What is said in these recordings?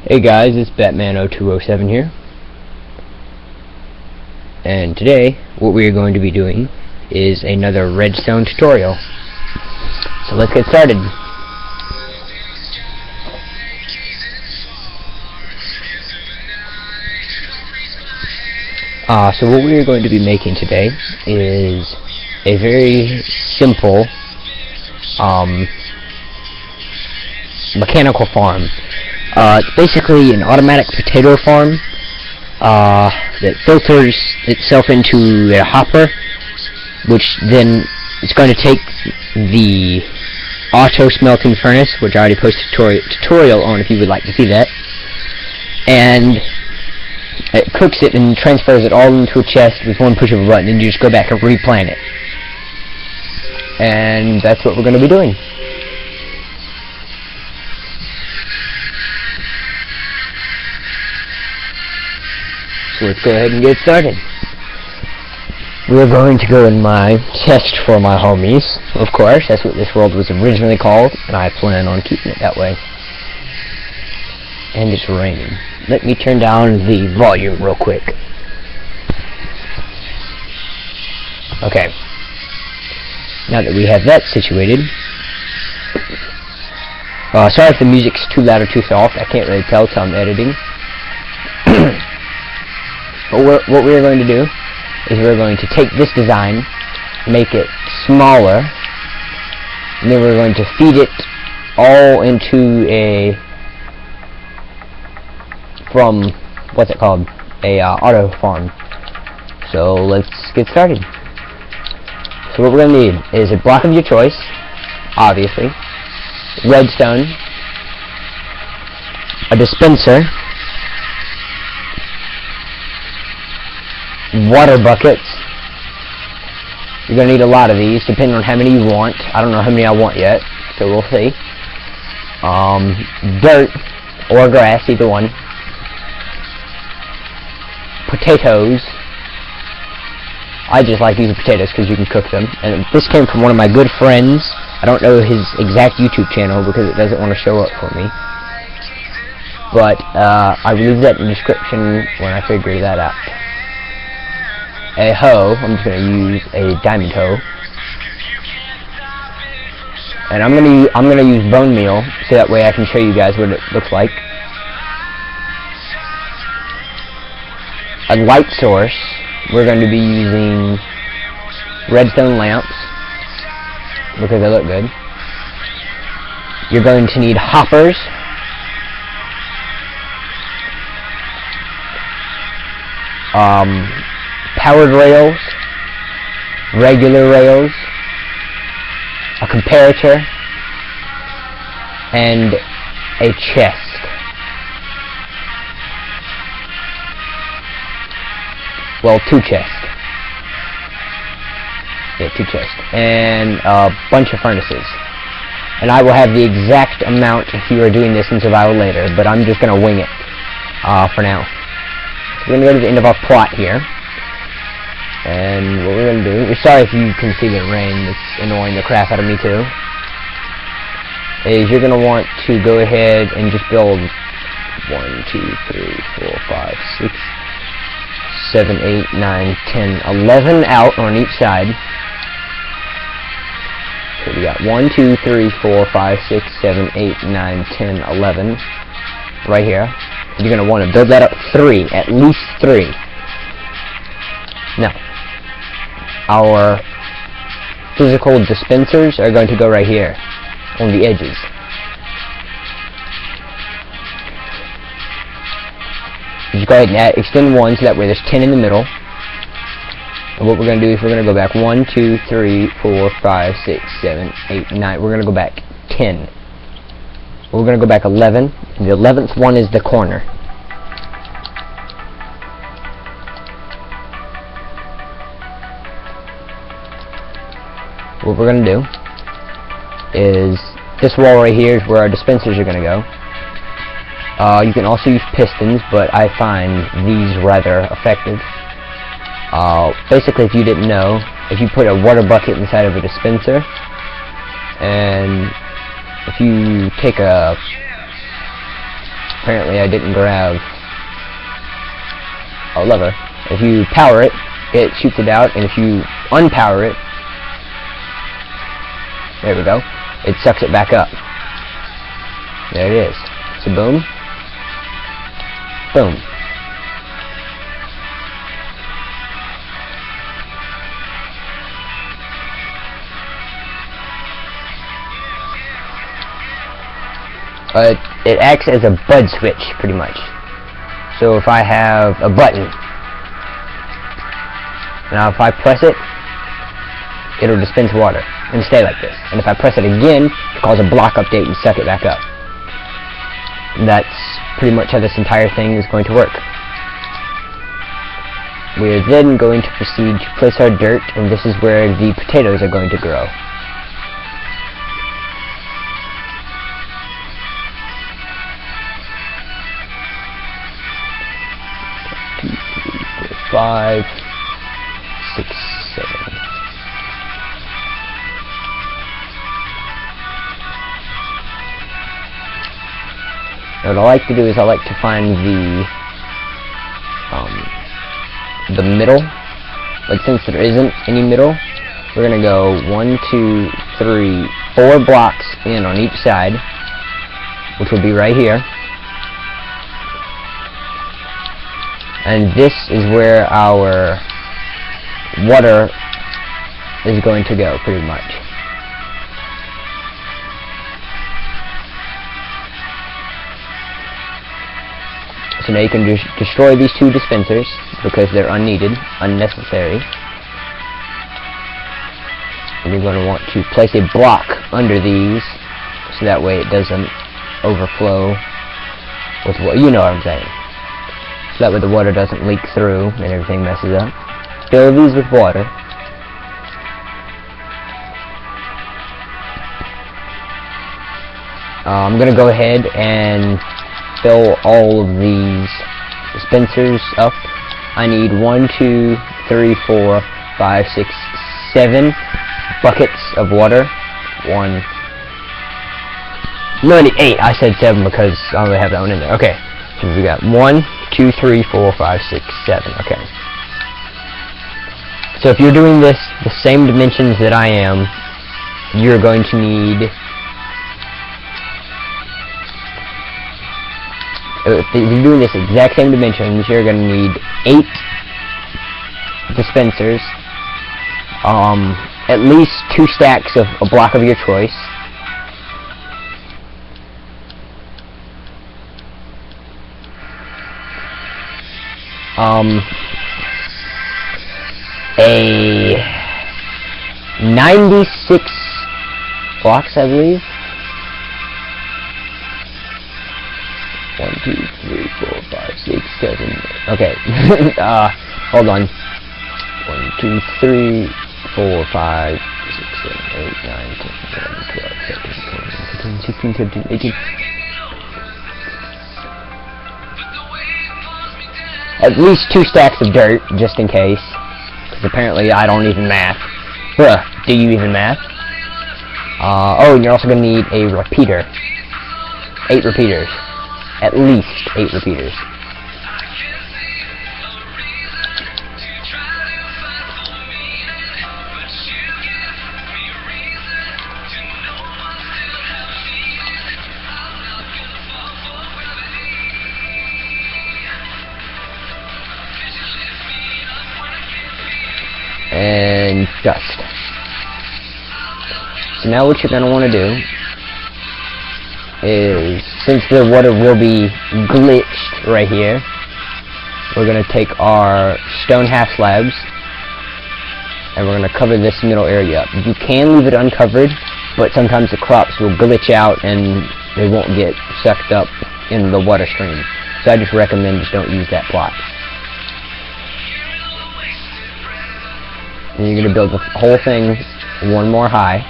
Hey guys, it's Batman0207 here, and today what we are going to be doing is another redstone tutorial. So let's get started. So what we are going to be making today is a very simple mechanical farm. It's basically an automatic potato farm that filters itself into a hopper, which then is going to take the auto smelting furnace, which I already posted a tutorial on if you would like to see that, and it cooks it and transfers it all into a chest with one push of a button, and you just go back and replant it. And that's what we're going to be doing. So let's go ahead and get started. We're going to go in my chest for my homies, of course. That's what this world was originally called, and I plan on keeping it that way. And it's raining. Let me turn down the volume real quick. Okay. Now that we have that situated, sorry if the music's too loud or too soft. I can't really tell till I'm editing. But what we're going to do is we're going to take this design, make it smaller, and then we're going to feed it all into a auto farm. So let's get started. So what we're going to need is a block of your choice, obviously, redstone, a dispenser, water buckets. You're going to need a lot of these, depending on how many you want. I don't know how many I want yet, so we'll see. Dirt or grass, either one. Potatoes. I just like using potatoes because you can cook them. And this came from one of my good friends. I don't know his exact YouTube channel because it doesn't want to show up for me. But I will leave that in the description when I figure that out. A hoe. I'm just going to use a diamond hoe, and I'm going to use bone meal so that way I can show you guys what it looks like. A light source. We're going to be using redstone lamps because they look good. You're going to need hoppers. Powered rails, regular rails, a comparator, and a chest. Well, two chests. Yeah, two chests. And a bunch of furnaces. And I will have the exact amount if you are doing this in survival later, but I'm just going to wing it for now. So we're going to go to the end of our plot here. And what we're going to do, we're sorry if you can see the rain, it's annoying the crap out of me too, is you're going to want to go ahead and just build 1, 2, 3, 4, 5, 6, 7, 8, 9, 10, 11 out on each side. So we got 1, 2, 3, 4, 5, 6, 7, 8, 9, 10, 11 right here. You're going to want to build that up 3, at least 3. Now, our physical dispensers are going to go right here on the edges. Just go ahead and extend 1 so that way there's 10 in the middle. And what we're going to do is we're going to go back 1, 2, 3, 4, 5, 6, 7, 8, 9. We're going to go back 10. We're going to go back 11. And the 11th one is the corner. What we're going to do is this wall right here is where our dispensers are going to go. You can also use pistons, but I find these rather effective. Basically, if you didn't know, if you put a water bucket inside of a dispenser, and if you take a Apparently I didn't grab a lever. If you power it, it shoots it out, and if you unpower it, there we go, it sucks it back up. There it is. So boom. Boom. It acts as a bud switch, pretty much. So if I have a button, now if I press it, it'll dispense water and stay like this. And if I press it again, it'll cause a block update and suck it back up. And that's pretty much how this entire thing is going to work. We're then going to proceed to place our dirt, and this is where the potatoes are going to grow. 5, 6, 7. Now what I like to do is I like to find the middle. Like, since there isn't any middle, we're gonna go 1, 2, 3, 4 blocks in on each side, which will be right here. And this is where our water is going to go, pretty much. So now you can destroy these 2 dispensers because they're unneeded, unnecessary. And you're going to want to place a block under these so that way it doesn't overflow with what, you know what I'm saying. So that way the water doesn't leak through and everything messes up. Fill these with water. I'm going to go ahead and fill all of these dispensers up. I need 1, 2, 3, 4, 5, 6, 7 buckets of water. 1, no, I need 8. I said 7 because I only have that one in there. Okay, so we got 1, 2, 3, 4, 5, 6, 7. Okay. So if you're doing this the same dimensions that I am, you're going to need, if you're doing this exact same dimensions, you're going to need 8 dispensers, at least 2 stacks of a block of your choice, a 96 blocks, I believe. 1, 2, 3, 4, 5, 6, 7. Okay. Hold on. 1, 2, 3, 4, 5, 6, 7, 8, 9, 10, 11, 12, 13, 14, 15, 16, 17, 18. At least 2 stacks of dirt, just in case. Because apparently I don't even math. Bruh, do you even math? Oh, and you're also going to need a repeater. 8 repeaters. At least 8 repeaters. And dust. So now what you're going to want to do is, since the water will be glitched right here, we're going to take our stone half slabs and we're going to cover this middle area up. You can leave it uncovered, but sometimes the crops will glitch out and they won't get sucked up in the water stream. So I just recommend just don't use that plot. And you're going to build the whole thing 1 more high.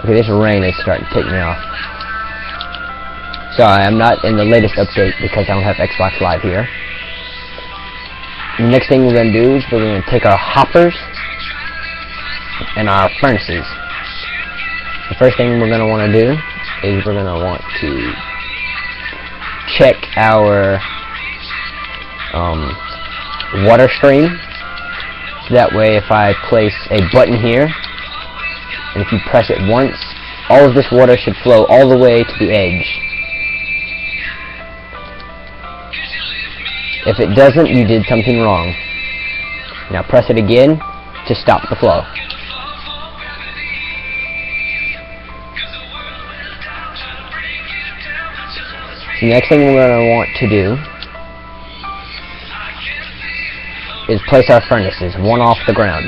Okay, this rain is starting to take me off. Sorry, I'm not in the latest update because I don't have Xbox Live here. The next thing we're going to do is we're going to take our hoppers and our furnaces. The first thing we're going to want to do is we're going to want to check our water stream. So that way if I place a button here, and if you press it once, all of this water should flow all the way to the edge. If it doesn't, you did something wrong. Now press it again to stop the flow. The next thing we're going to want to do is place our furnaces one off the ground.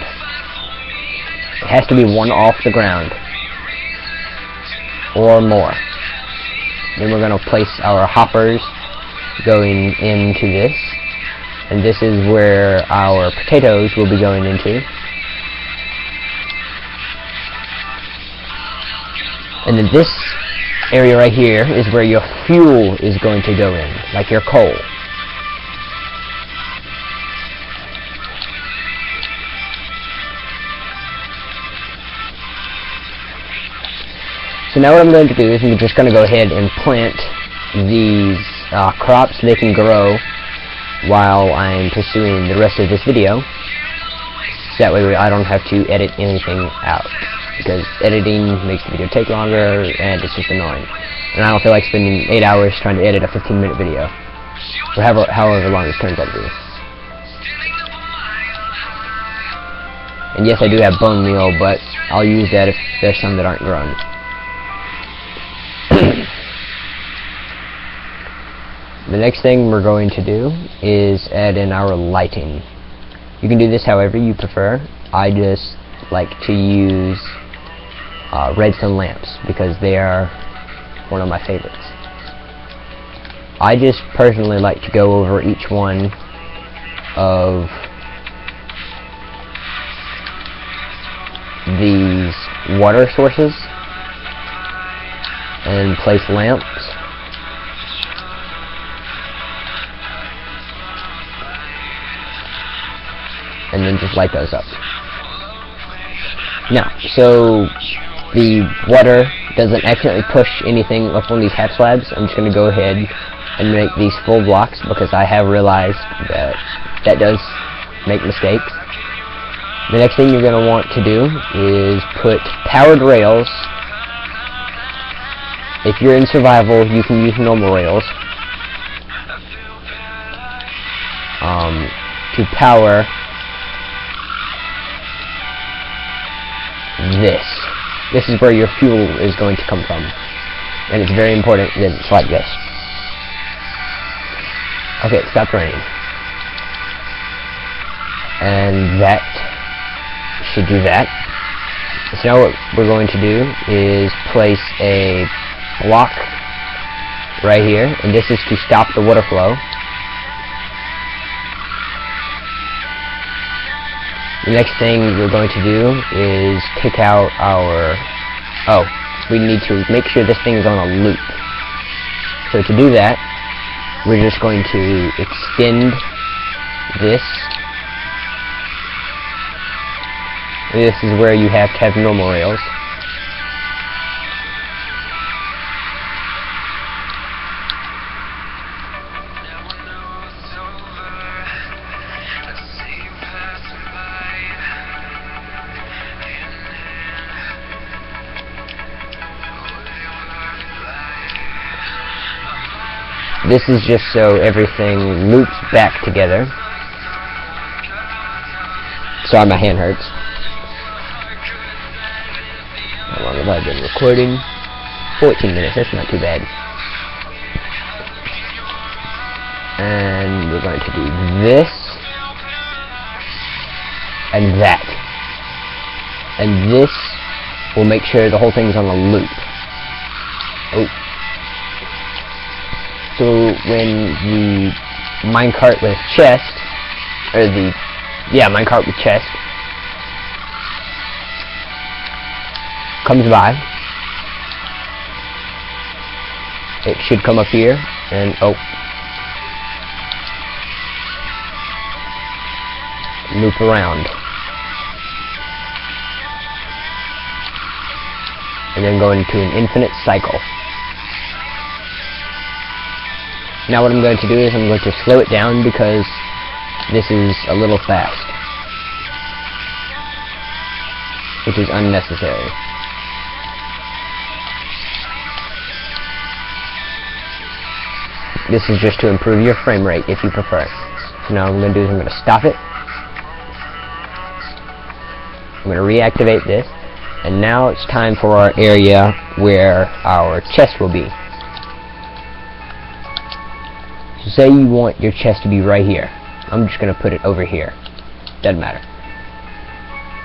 It has to be one off the ground or more. Then we're going to place our hoppers going into this, and this is where our potatoes will be going into. And then this area right here is where your fuel is going to go in, like your coal. So now what I'm going to do is I'm just going to go ahead and plant these crops so they can grow while I'm pursuing the rest of this video. So that way I don't have to edit anything out, because editing makes the video take longer and it's just annoying. And I don't feel like spending 8 hours trying to edit a 15-minute video, or however long this turns out to be. And yes, I do have bone meal, but I'll use that if there's some that aren't grown. The next thing we're going to do is add in our lighting. You can do this however you prefer. I just like to use redstone lamps because they are one of my favorites. I just personally like to go over each one of these water sources and place lamps. And then just light those up. Now, so the water doesn't accidentally push anything up on these half slabs, I'm just going to go ahead and make these full blocks, because I have realized that that does make mistakes. The next thing you're going to want to do is put powered rails. If you're in survival, you can use normal rails to power this. This is where your fuel is going to come from, and it's very important that it's like this. Okay, it stopped raining, and that should do that. So now what we're going to do is place a block right here, and this is to stop the water flow. The next thing we're going to do is take out our... Oh, we need to make sure this thing is on a loop. So to do that, we're just going to extend this. This is where you have to have normal rails. This is just so everything loops back together. Sorry, my hand hurts. How long have I been recording? 14 minutes, that's not too bad. And we're going to do this and that. And this will make sure the whole thing's on a loop. Oh. So when the minecart with chest, or the, yeah, minecart with chest comes by, it should come up here, and oh, loop around. and then go into an infinite cycle. Now what I'm going to do is I'm going to slow it down because this is a little fast, which is unnecessary. This is just to improve your frame rate if you prefer. So now what I'm going to do is I'm going to stop it. I'm going to reactivate this, and now it's time for our area where our chest will be. So say you want your chest to be right here. I'm just going to put it over here. Doesn't matter.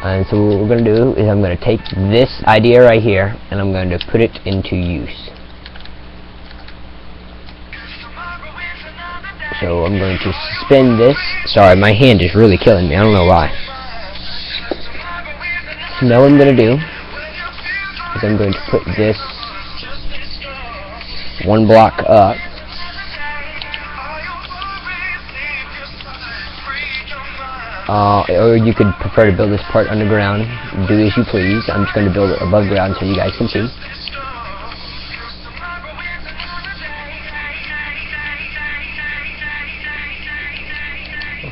And so what we're going to do is I'm going to take this idea right here and I'm going to put it into use. So I'm going to suspend this. Sorry, my hand is really killing me. I don't know why. So now what I'm going to do is I'm going to put this one block up. Or you could prefer to build this part underground. Do as you please. I'm just going to build it above ground so you guys can see.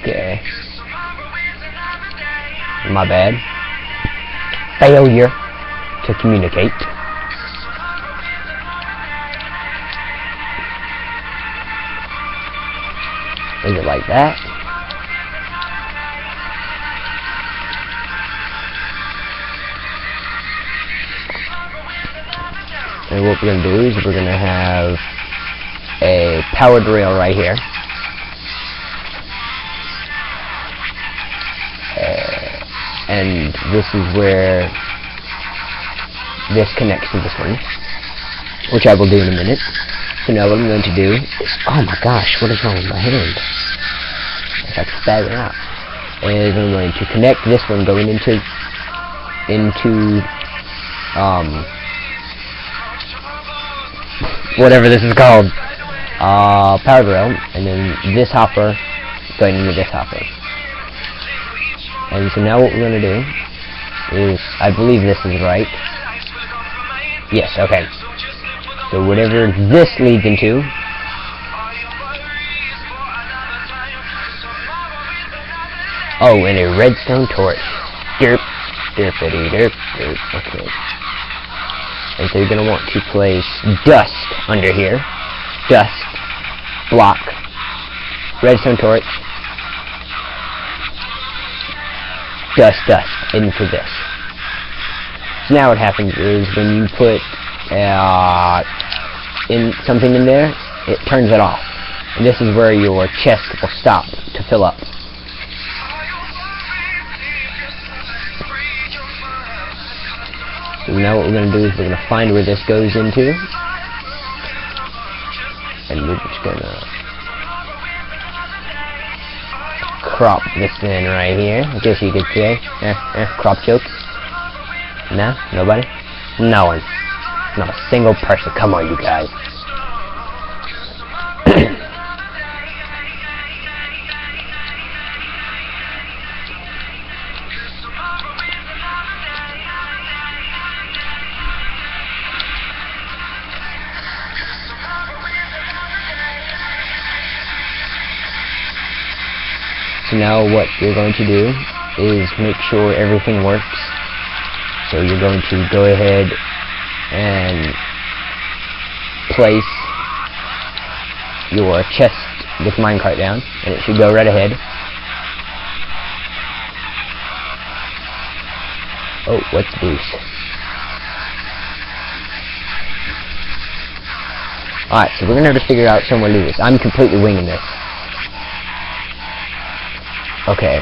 Okay. My bad. Failure to communicate. Is it like that? And what we're going to do is we're going to have a powered rail right here. And this is where this connects to this one, which I will do in a minute. So now what I'm going to do is, oh my gosh, what is wrong with my hand? It's like staggering out. Is I'm going to connect this one going into whatever this is called, power rail, and then this hopper going into this hopper. And so now what we're going to do is, I believe this is right. Yes, okay. So whatever this leads into, oh, and a redstone torch. Derp, derpity, derp, derp. Okay. And so you're going to want to place dust under here. Dust, block, redstone torch, dust into this. So now what happens is when you put in something in there, it turns it off. And this is where your chest will stop to fill up. So now what we're going to do is we're going to find where this goes into, and we're just going to crop this in right here. I guess you could say, crop choke. No? Nobody? No one. Not a single person. Come on, you guys. So now what you're going to do is make sure everything works. So you're going to go ahead and place your chest with minecart down, and it should go right ahead. Oh, what's this? Alright, so we're going to have to figure out somewhere to do this. I'm completely winging this. Okay.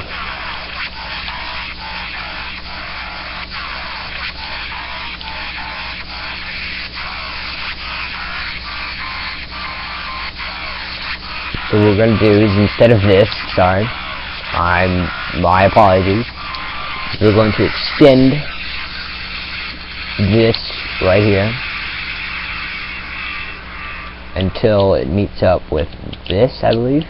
So what we're going to do is, instead of this, sorry, my apologies, we're going to extend this right here until it meets up with this, I believe.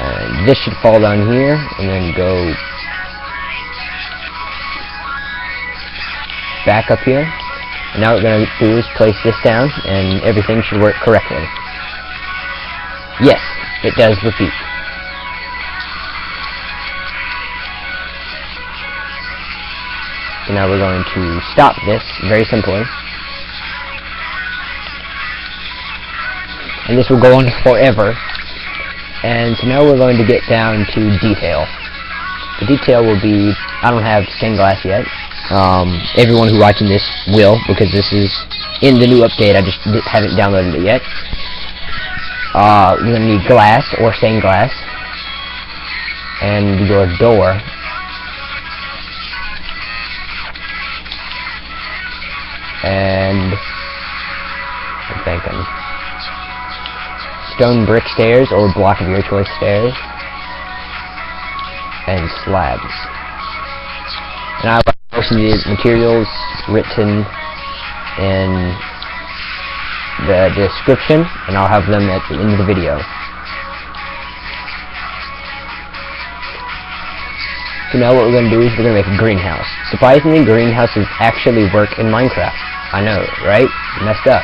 And this should fall down here, and then go back up here. And now what we're going to do is place this down, and everything should work correctly. Yes, it does repeat. So now we're going to stop this very simply. And this will go on forever. And so now we're going to get down to detail. The detail will be, I don't have stained glass yet. Everyone who watching this will, because this is in the new update. I just haven't downloaded it yet. You're going to need glass or stained glass. And your door. And I'm thinking stone brick stairs or block of your choice stairs, and slabs. And I have most of the materials written in the description, and I'll have them at the end of the video. So now what we're going to do is we're going to make a greenhouse. Surprisingly, greenhouses actually work in Minecraft. I know, right? Messed up.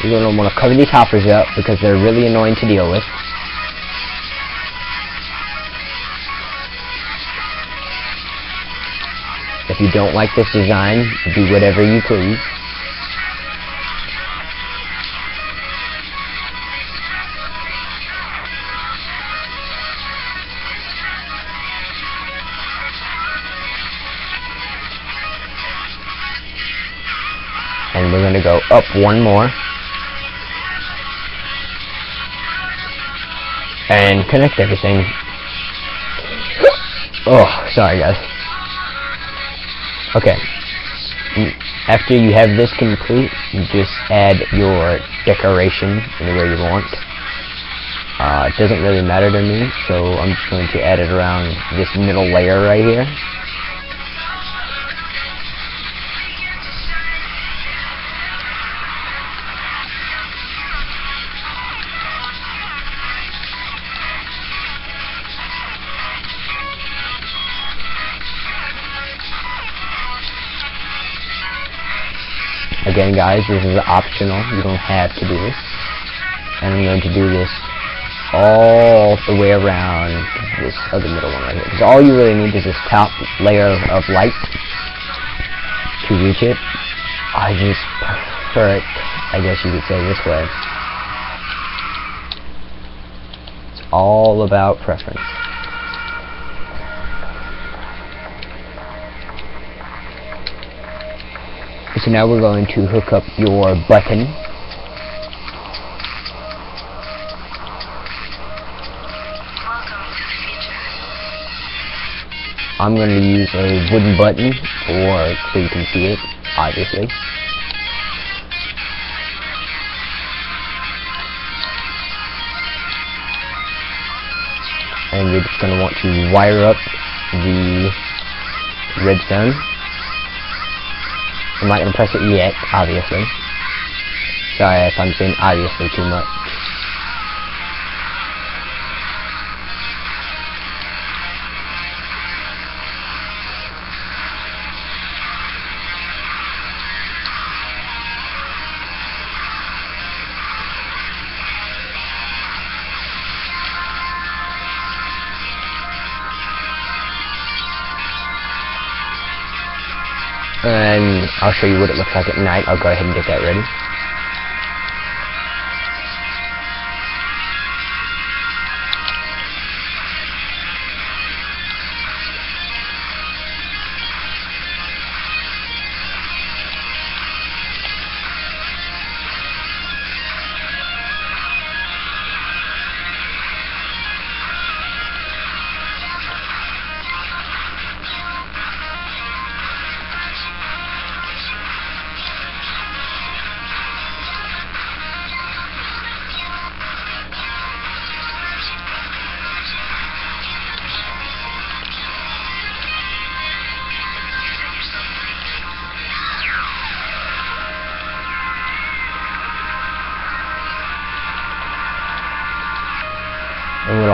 You're going to want to cover these hoppers up because they're really annoying to deal with. If you don't like this design, do whatever you please. And we're going to go up one more. And connect everything. Oh, sorry guys. Okay. After you have this complete, you just add your decoration anywhere you want. It doesn't really matter to me, so I'm just going to add it around this middle layer right here. Again guys, this is optional, you don't have to do this. And I'm going to do this all the way around this other middle one right here. Because all you really need is this top layer of light to reach it. I just prefer it, I guess you could say, this way. It's all about preference. So now we're going to hook up your button. I'm going to use a wooden button so you can see it, obviously. And you're just going to want to wire up the redstone. I'm not going to press it yet, obviously. Sorry if I'm saying obviously too much. And I'll show you what it looks like at night. I'll go ahead and get that ready.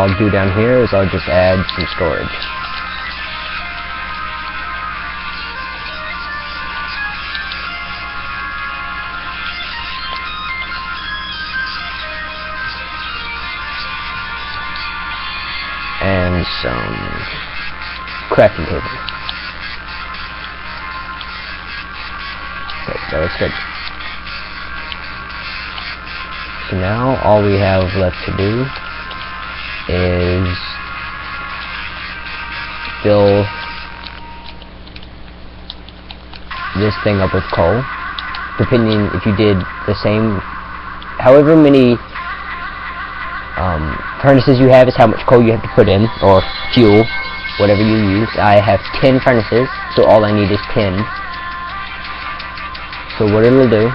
I'll do down here is I'll just add some storage. And some crafting table. Okay, so that's good. So now all we have left to do is fill this thing up with coal. Depending if you did the same, however many furnaces you have is how much coal you have to put in, or fuel, whatever you use. I have 10 furnaces, so all I need is 10. So what it'll do,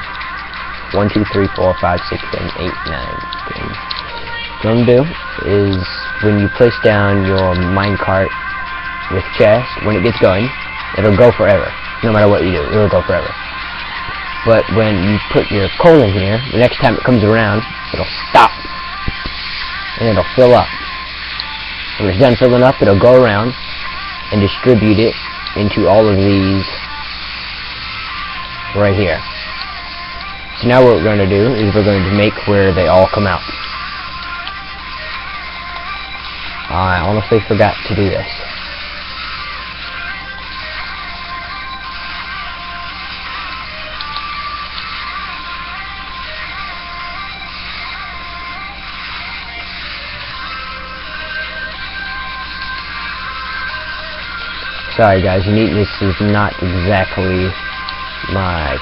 1, 2, 3, 4, 5, 6, 7, 8, 9, 10. What I'm gonna do is when you place down your minecart with chest, when it gets going, it'll go forever. No matter what you do, it'll go forever. But when you put your coal in here, the next time it comes around, it'll stop. And it'll fill up. When it's done filling up, it'll go around and distribute it into all of these right here. So now what we're going to do is we're going to make where they all come out. I honestly forgot to do this. Sorry guys, neatness is not exactly my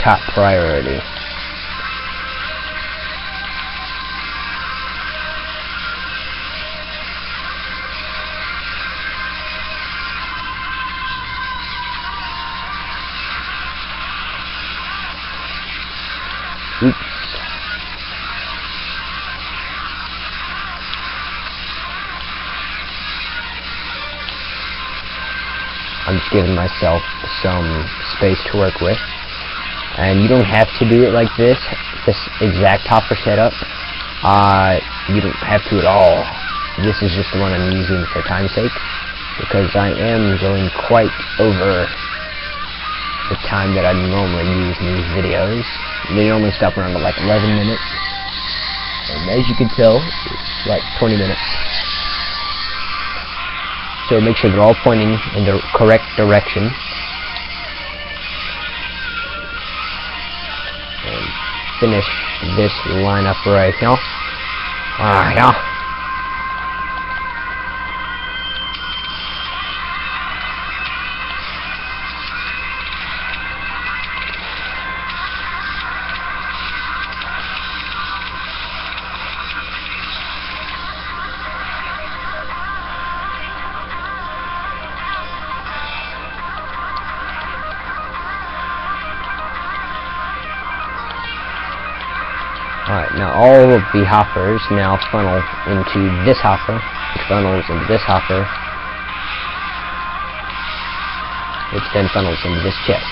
top priority. Oops. I'm just giving myself some space to work with. And you don't have to do it like this exact hopper setup. You don't have to at all. This is just the one I'm using for time's sake, because I am going quite over the time that I normally use in these videos. They normally stop around like 11 minutes. And as you can tell, it's like 20 minutes. So make sure they're all pointing in the correct direction. And finish this line up right here. Yeah. Alright, now all of the hoppers now funnel into this hopper, which funnels into this hopper, which then funnels into this chest.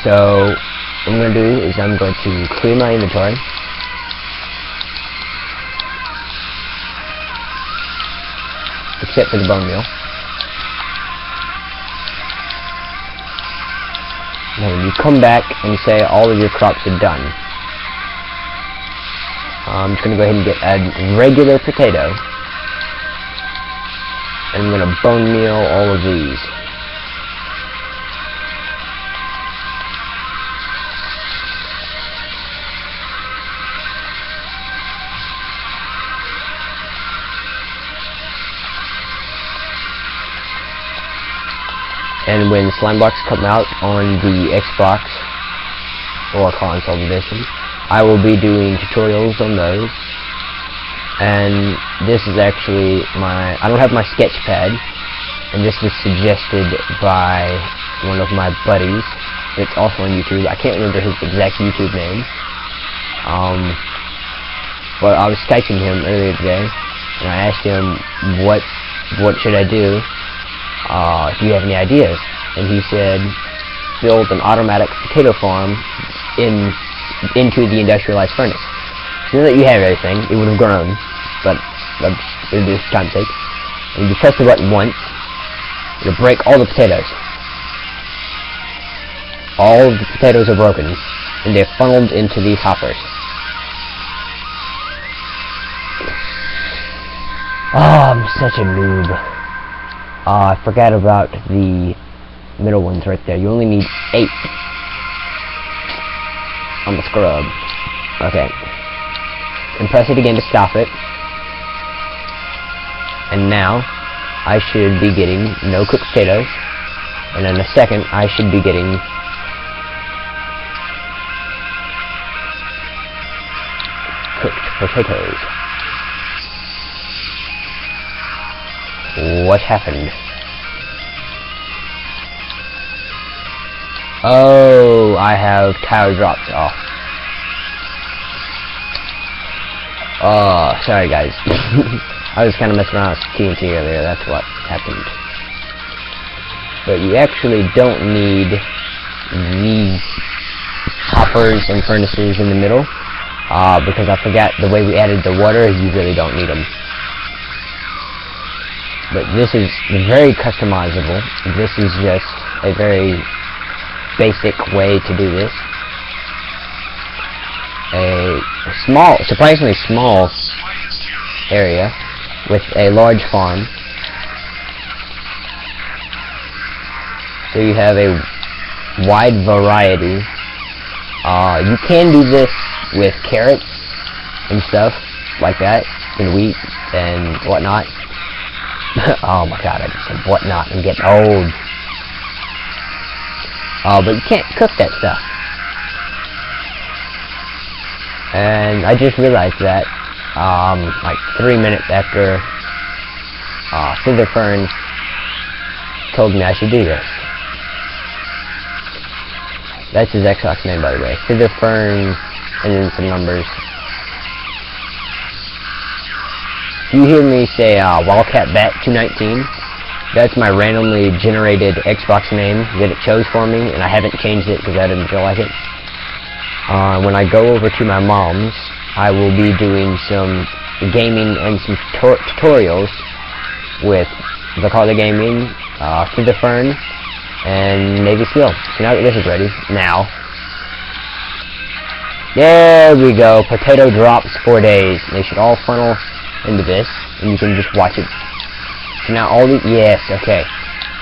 So, what I'm going to do is I'm going to clear my inventory. Except for the bone meal. Now when you come back and say all of your crops are done, I'm just going to go ahead and get a regular potato, and I'm going to bone meal all of these. And when slime blocks come out on the Xbox or console edition, I will be doing tutorials on those. And this is actually I don't have my sketch pad, and this was suggested by one of my buddies that's also on YouTube. I can't remember his exact YouTube name. But I was Skyping him earlier today, and I asked him what should I do? Do you have any ideas? And he said, build an automatic potato farm into the industrialized furnace. So now that you have everything, it would have grown, but for this time's sake. And you press the button once, it'll break all the potatoes. All of the potatoes are broken, and they're funneled into these hoppers. Oh, I'm such a noob. I forgot about the middle ones right there. You only need 8. I'm a scrub. Okay. And press it again to stop it. And now, I should be getting no cooked potatoes. And in a second, I should be getting cooked potatoes. What happened? Oh, I have tile drops off. Oh, sorry guys. I was kind of messing around with TNT earlier, that's what happened. But you actually don't need these hoppers and furnaces in the middle, because I forgot the way we added the water, you really don't need them. But this is very customizable. This is just a very basic way to do this. A small, surprisingly small area with a large farm. So you have a wide variety. You can do this with carrots and stuff like that, and wheat and whatnot. Oh my god, I just said whatnot. I'm getting old. But you can't cook that stuff. And I just realized that, like 3 minutes after Fern told me I should do this. That's his Xbox name, by the way. Fern, and then some numbers. If you hear me say Wildcat Bat 219, that's my randomly generated Xbox name that it chose for me, and I haven't changed it because I didn't feel like it. When I go over to my mom's, I will be doing some gaming and some tutorials with the Carla Gaming, Fern, and Navy Seal. So now that this is ready, now. There we go, potato drops 4 days. They should all funnel into this, and you can just watch it. So now all the, yes, okay.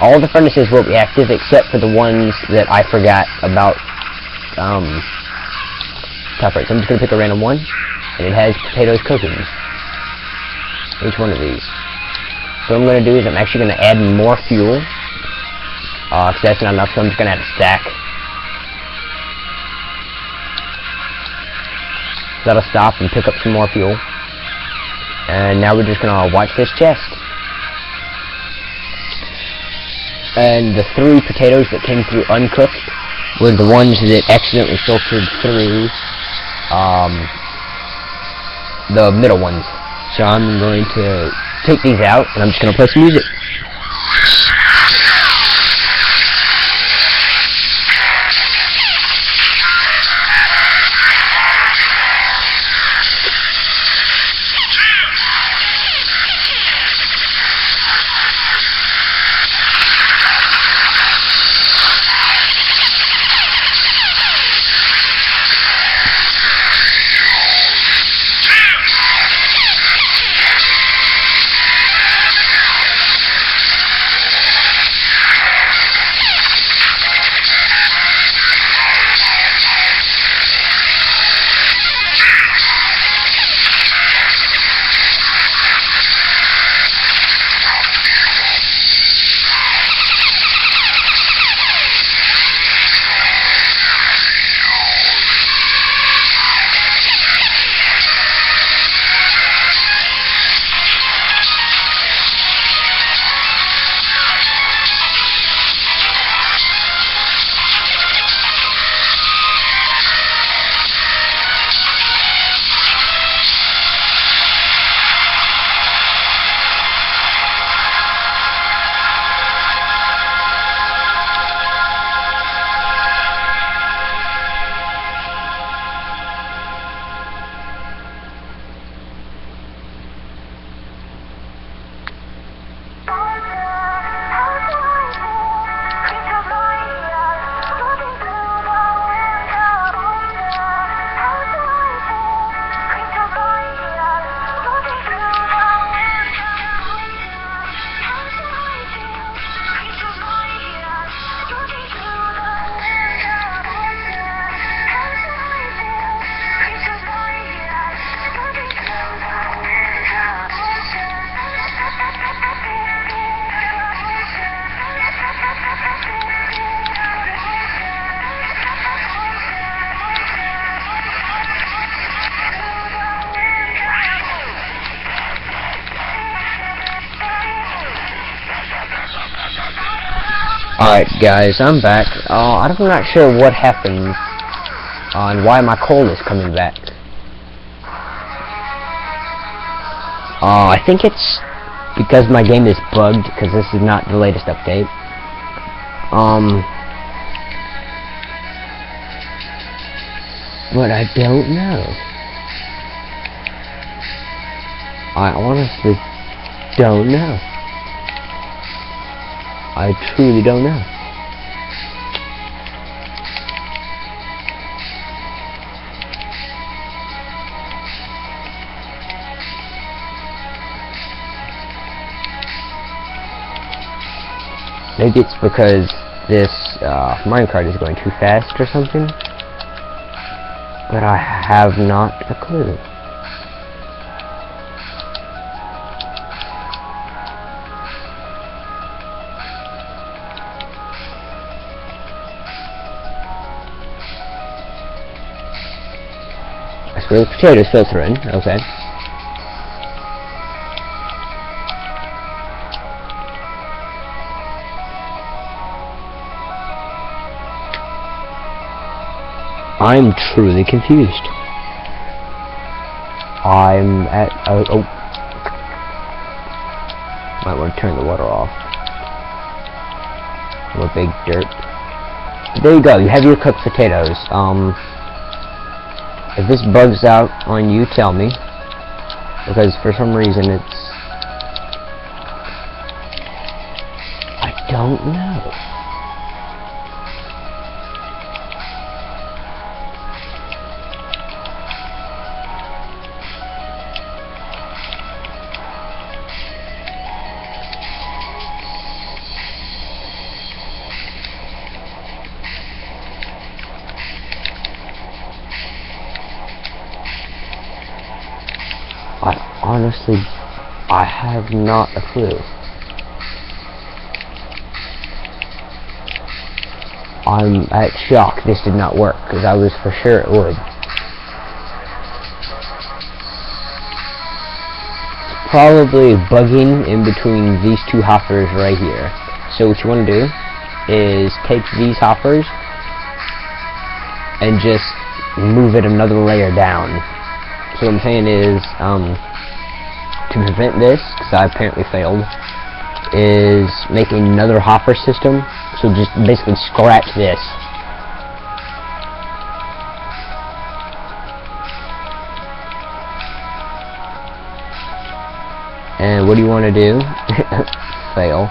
All the furnaces will be active except for the ones that I forgot about, top right. So I'm just going to pick a random one, and it has potatoes cooking. Each one of these. So what I'm going to do is I'm actually going to add more fuel, because that's not enough, so I'm just going to add a stack. That'll stop and pick up some more fuel. And now we're just gonna watch this chest. And the 3 potatoes that came through uncooked were the ones that accidentally filtered through the middle ones. So I'm going to take these out, and I'm just gonna play some music. Alright guys, I'm back. I'm not sure what happened and why my coal is coming back. I think it's because my game is bugged, because this is not the latest update. But I don't know. I honestly don't know. I truly don't know. Maybe it's because this minecart is going too fast or something. But I have not a clue. That's where the potatoes filter in, okay. I'm truly confused. I'm at oh. Might want to turn the water off. More big dirt. But there you go, you have your cooked potatoes. If this bugs out on you, tell me. Because for some reason it's... I don't know. Honestly, I have not a clue. I'm at shock this did not work, because I was for sure it would. It's probably bugging in between these two hoppers right here. So what you want to do is take these hoppers and just move it another layer down. So what I'm saying is, to prevent this, because I apparently failed, is make another hopper system. So just basically scratch this. And what do you want to do? Fail.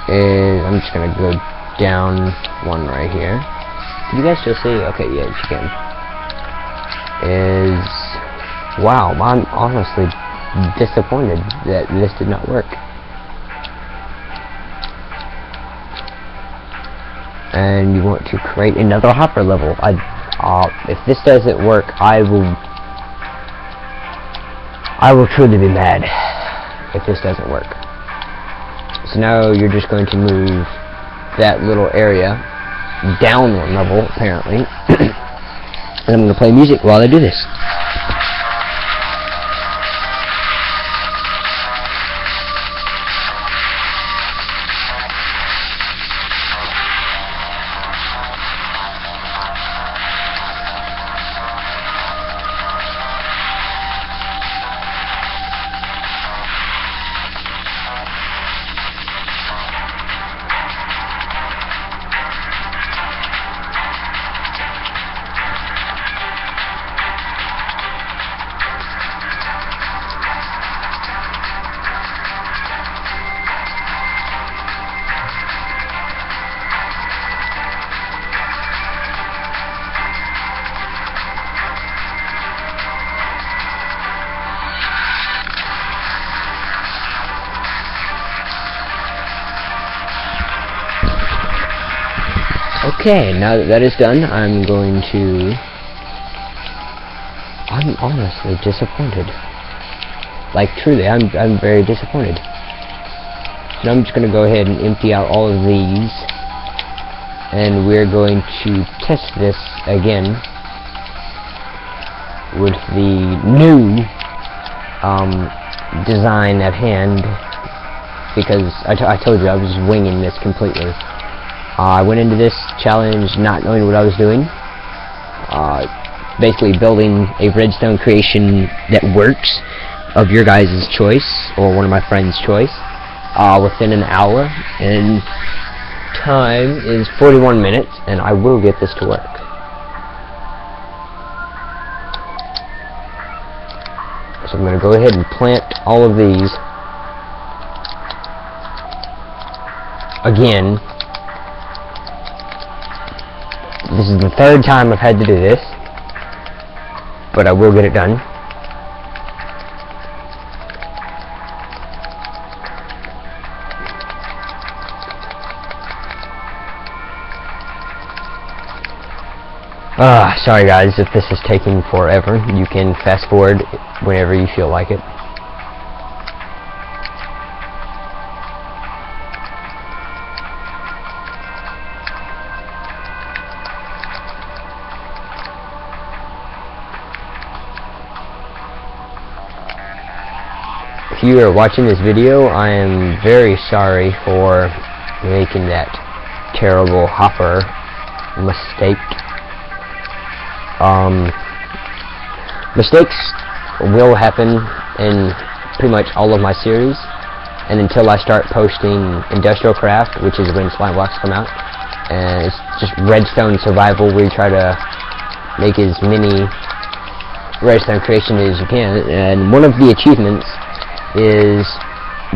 Is I'm just gonna go down one right here. Can you guys still see? Okay, yeah, you can. Is wow, I'm honestly disappointed that this did not work. And you want to create another hopper level. If this doesn't work, I will truly be mad if this doesn't work. So now you're just going to move that little area down one level, apparently. And I'm going to play music while I do this. Okay, now that that is done, I'm honestly disappointed. Like, truly, I'm very disappointed. So I'm just going to go ahead and empty out all of these, and we're going to test this again with the new design at hand. because I told you I was just winging this completely. I went into this challenge not knowing what I was doing. Basically building a redstone creation that works, of your guys' choice, or one of my friends' choice, within an hour, and time is 41 minutes, and I will get this to work. So I'm going to go ahead and plant all of these. Again, this is the third time I've had to do this, but I will get it done. Sorry guys, if this is taking forever, you can fast forward whenever you feel like it. If you are watching this video, I am very sorry for making that terrible hopper mistake. Mistakes will happen in pretty much all of my series, and until I start posting Industrial Craft, which is when slime blocks come out, and it's just redstone survival where you try to make as many redstone creation as you can, and one of the achievements is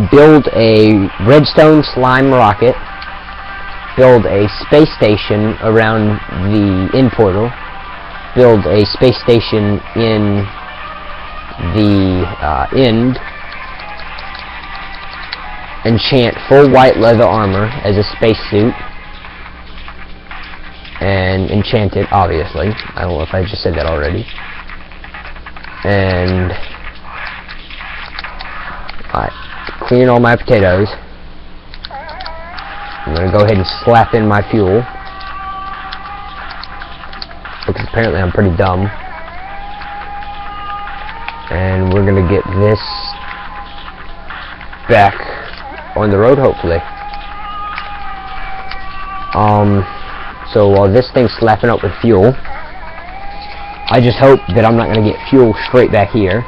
build a redstone slime rocket, build a space station around the end portal, build a space station in the end, enchant full white leather armor as a spacesuit, and enchant it, obviously. I don't know if I just said that already. And clean all my potatoes. I'm going to go ahead and slap in my fuel, because apparently I'm pretty dumb. And we're going to get this back on the road, hopefully. So while this thing's slapping up with fuel, I just hope that I'm not going to get fuel straight back here.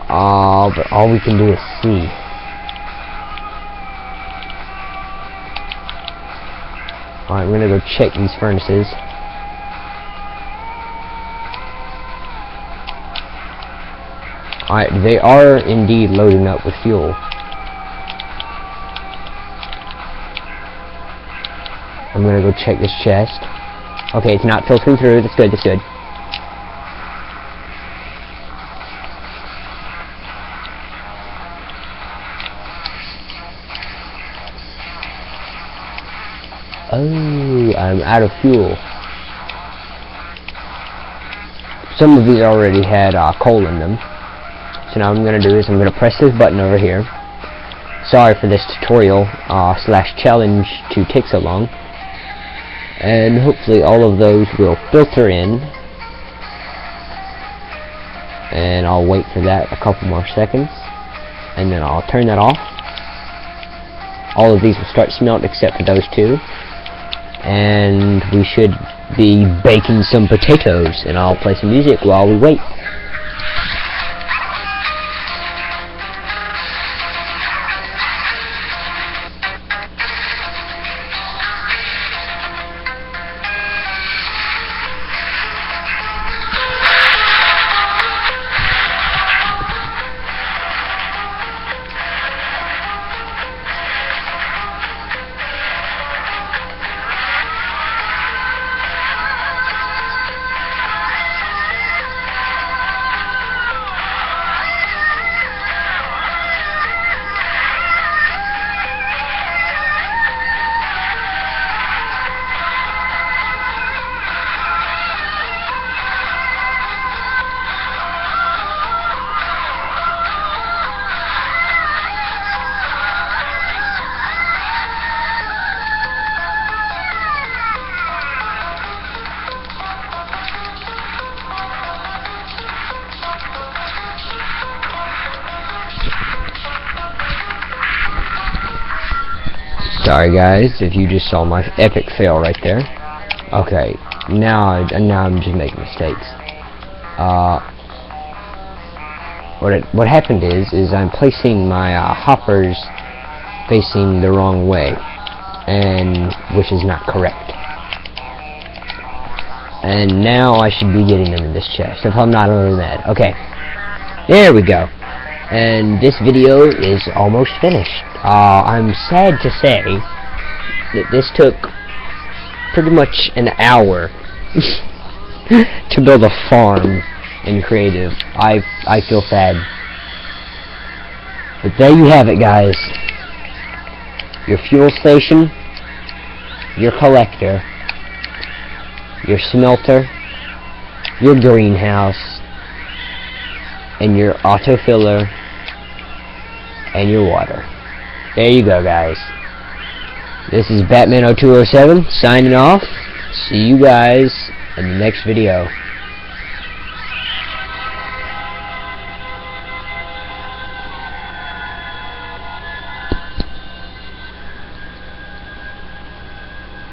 But all we can do is see. Alright, we're going to go check these furnaces. Alright, they are indeed loading up with fuel. I'm gonna go check this chest. Okay, it's not filtering through. That's good, that's good. Oh, I'm out of fuel. Some of these already had coal in them. So now what I'm going to do is I'm going to press this button over here. Sorry for this tutorial slash challenge to take so long. And hopefully all of those will filter in. And I'll wait for that a couple more seconds. And then I'll turn that off. All of these will start smelt except for those two. And we should be baking some potatoes. And I'll play some music while we wait. Sorry guys, if you just saw my epic fail right there. Okay, now I'm just making mistakes. What happened is I'm placing my hoppers facing the wrong way, and which is not correct. And now I should be getting them in this chest, if I'm not already mad. Okay, there we go. And this video is almost finished. I'm sad to say that this took pretty much an hour to build a farm in creative. I feel sad. But there you have it, guys. Your fuel station, your collector, your smelter, your greenhouse, and your autofiller, and your water. There you go, guys. This is Batman0207 signing off. See you guys in the next video.